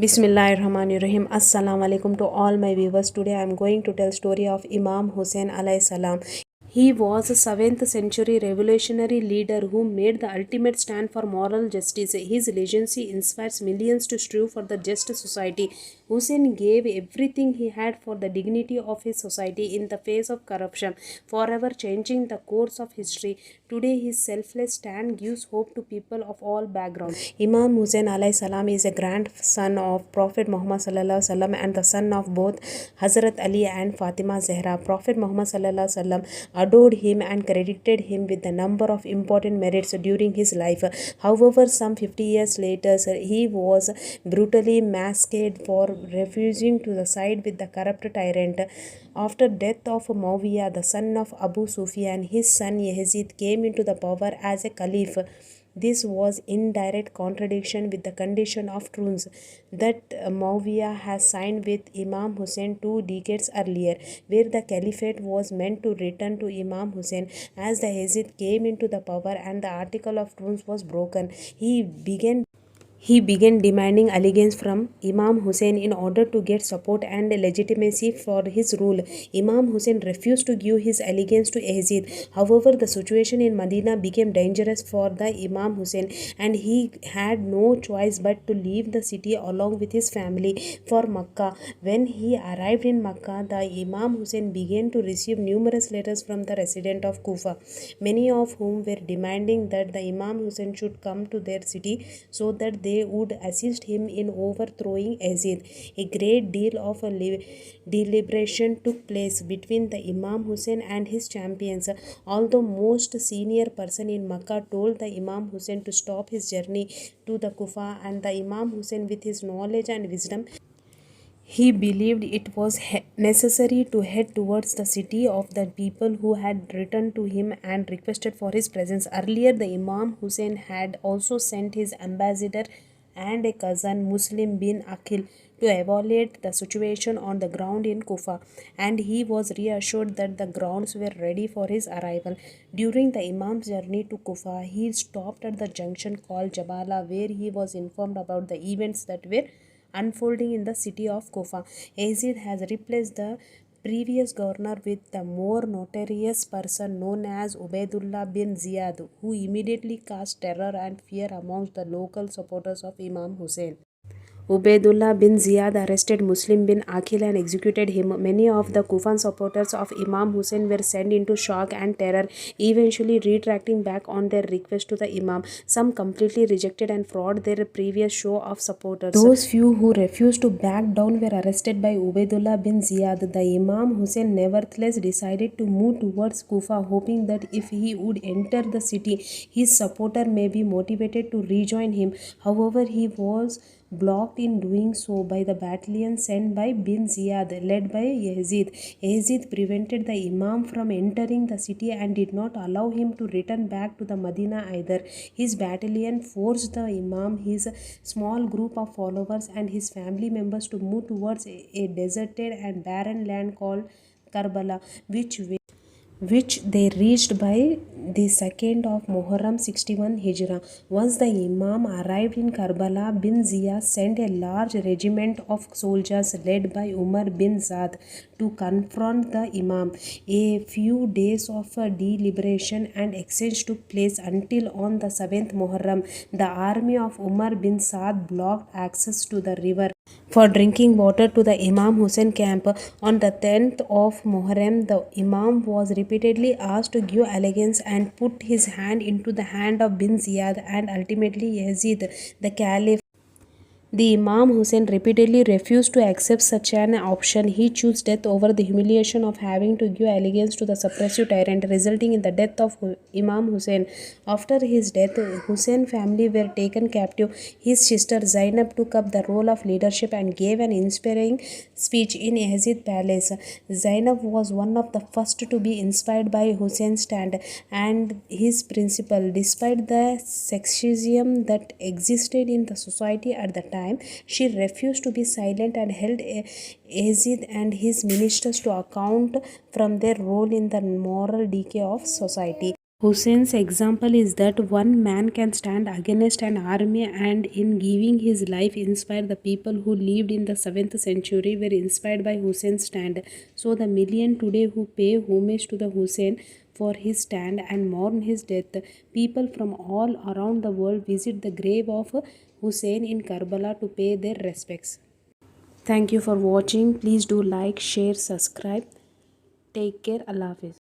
Bismillahirrahmanirrahim. Assalamu alaikum to all my viewers. Today I am going to tell story of Imam Hussain alaihissalam. He was a 7th century revolutionary leader who made the ultimate stand for moral justice. His legacy inspires millions to strive for the just society. Hussain gave everything he had for the dignity of his society in the face of corruption, forever changing the course of history. Today his selfless stand gives hope to people of all backgrounds. Imam Hussain alayhi salam is a grandson of Prophet Muhammad sallallahu alaihi wasallam and the son of both Hazrat Ali and Fatima Zahra. Prophet Muhammad sallallahu alaihi wasallam adored him and credited him with a number of important merits during his life. However, some 50 years later, he was brutally massacred for refusing to side with the corrupt tyrant. After death of Waqia, the son of Abu Sufyan, his son Yazid came into the power as a caliph. This was in direct contradiction with the condition of truce that Muawiyah has signed with Imam Hussain 2 decades earlier, where the caliphate was meant to return to Imam Hussain. As the Yazid came into the power and the article of truce was broken, he began demanding allegiance from Imam Hussain in order to get support and legitimacy for his rule. Imam Hussain refused to give his allegiance to Yazid. However, the situation in Medina became dangerous for the Imam Hussain and he had no choice but to leave the city along with his family for Makkah. When he arrived in Makkah, the Imam Hussain began to receive numerous letters from the residents of Kufa, many of whom were demanding that the Imam Hussain should come to their city so that they would assist him in overthrowing Yazid. A great deal of deliberation took place between the Imam Hussain and his champions. Although most senior person in Makkah told the Imam Hussain to stop his journey to the Kufa, and the Imam Hussain, with his knowledge and wisdom, he believed it was necessary to head towards the city of the people who had written to him and requested for his presence. Earlier, the Imam Hussain had also sent his ambassador and a cousin, Muslim bin Aqil, to evaluate the situation on the ground in Kufa, and he was reassured that the grounds were ready for his arrival. During the Imam's journey to Kufa, he stopped at the junction called Jabala, where he was informed about the events that were unfolding in the city of Kufa. Yazid has replaced the previous governor with the more notorious person known as Ubaidullah bin Ziyad, who immediately cast terror and fear amongst the local supporters of Imam Hussain. Ubaidullah bin Ziyad arrested Muslim bin Aqil and executed him. Many of the Kufan supporters of Imam Hussain were sent into shock and terror, eventually retracting back on their request to the Imam. Some completely rejected and fraud their previous show of supporters. Those few who refused to back down were arrested by Ubaidullah bin Ziyad. The Imam Hussain nevertheless decided to move towards Kufa, hoping that if he would enter the city, his supporter may be motivated to rejoin him. However, he was blocked in doing so by the battalion sent by bin Ziyad, led by Yazid. Yazid prevented the Imam from entering the city and did not allow him to return back to the Medina either. His battalion forced the Imam, his small group of followers, and his family members to move towards a deserted and barren land called Karbala, which they reached by the 2nd of Moharram 61 Hijrah. Once the Imam arrived in Karbala, bin Ziyad sent a large regiment of soldiers led by Umar bin Saad to confront the Imam. A few days of deliberation and exchange took place until on the 7th Moharram, the army of Umar bin Saad blocked access to the river for drinking water to the Imam Hussain camp. On the 10th of Muharram, the Imam was repeatedly asked to give allegiance and put his hand into the hand of bin Ziyad and ultimately Yazid, the caliph. The Imam Hussain repeatedly refused to accept such an option. He chose death over the humiliation of having to give allegiance to the suppressive tyrant, resulting in the death of Imam Hussain. After his death, Hussain family were taken captive. His sister Zainab took up the role of leadership and gave an inspiring speech in Yazid Palace. Zainab was one of the first to be inspired by Hussein's stand and his principle. Despite the sexism that existed in the society at the time, she refused to be silent and held Yazid and his ministers to account from their role in the moral decay of society. Hussein's example is that one man can stand against an army and in giving his life inspire the people who lived in the 7th century were inspired by Hussein's stand. So the million today who pay homage to the Hussein for his stand and mourn his death, people from all around the world visit the grave of Hussein in Karbala to pay their respects. Thank you for watching. Please do like, share, subscribe. Take care. Allah Hafiz.